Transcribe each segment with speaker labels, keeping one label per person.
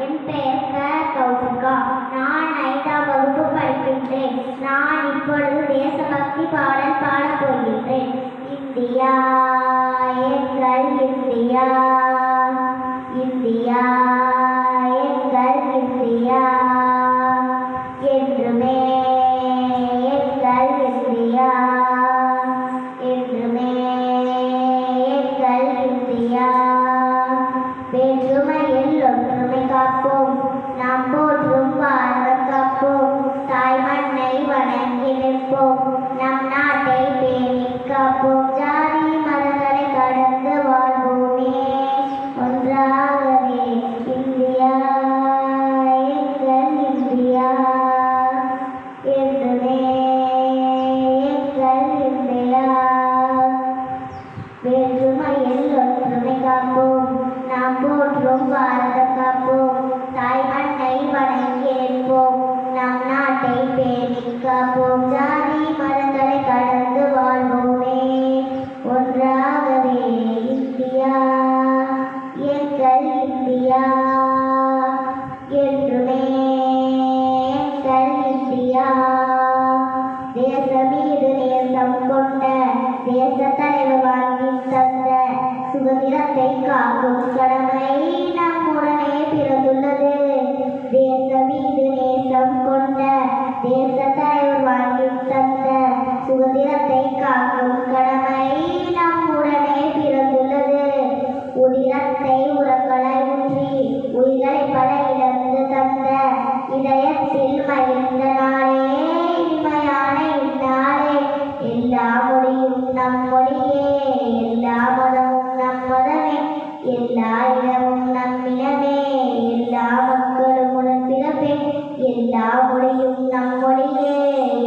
Speaker 1: என் பெயர் கௌசிகா. நான் 5ஆம் வகுப்பு படிக்கின்றேன். நான் இப்பொழுது தேசபக்தி பாடல் பாடப் போகின்றேன். இந்தியா எங்கள் இந்தியா, இந்தியா எங்கள் இந்தியா, என்றுமே எங்கள் இந்தியா, என்றுமே எங்கள் இந்தியா. வேற்றுமையில் ஒற்றுமை காப்போம், நாம் போற்றும் பாரதம் காப்போம். தாய் மண்ணை வணங்கி நிற்போம், நம் நாட்டை பேணி காப்போம். ஜாதி மதங்களை கடந்து வாழ்வோமே ஒன்றாகவே. இந்தியா எங்கள் இந்தியா, என்றுமே எங்கள் இந்தியா. வேற்றுமையில் ஒற்றுமை காப்போம், நாம் போற்றும் பாரதம் காப்போம். தாய் மண்ணை வணங்கி நிற்போம், நம் நாட்டை பேணி காப்போம். ஜாதி மதங்களை கடந்து வாழ்வோமே ஒன்றாகவே. இந்தியா எங்கள் இந்தியா, என்றுமே எங்கள் இந்தியா. தேசம் மீது நேசம் கொண்ட தேச தலைவர் வாங்கி தந்த சுதந்திரத்தை காக்கும் கடமை நம்முடனே பிறந்துள்ளது. தேசம் மீது நேசம் கொண்ட தேச தலைவர் வாங்கி தந்த சுதந்திரத்தை காக்கும் கடமை நம்முடனே பிறந்துள்ளது. உதிரத்தை உரங்களை ஊற்றி உயிரை பல இழந்து தந்த இதயத்தில் மகிழ்ந்த நாளே இனிமையான இந்நாளே. எல்லா மொழியும் நம் மொழியே, எல்லா மதமும் நம் மதமே, எல்லா இடமும் நம் இனமே, எல்லா மக்களும் உடன் பிறப்பே. எல்லா மொழியும் நம் மொழியே,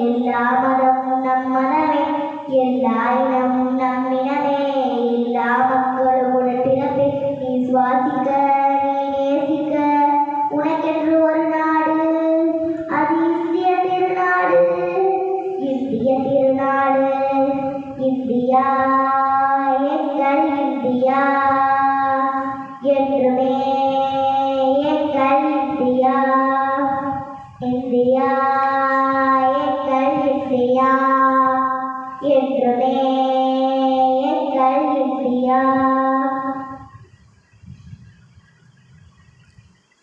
Speaker 1: எல்லா மதமும் நம் மதமே, எல்லா இடமும் நம் இனமே, எல்லா மக்களும் உடன் பிறப்பே. நீ சுவாசிக்க, நீ நேசிக்க, உனக்கென்று ஒரு நாடு, அது இந்திய திருநாடு, இந்திய திருநாடு. இந்தியா எங்கள் இந்தியா, என்றுமே எங்கள் இந்தியா, இந்தியா எங்கள் இந்தியா, என்றுமே எங்கள் இந்தியா.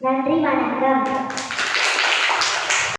Speaker 1: நன்றி, வணக்கம்.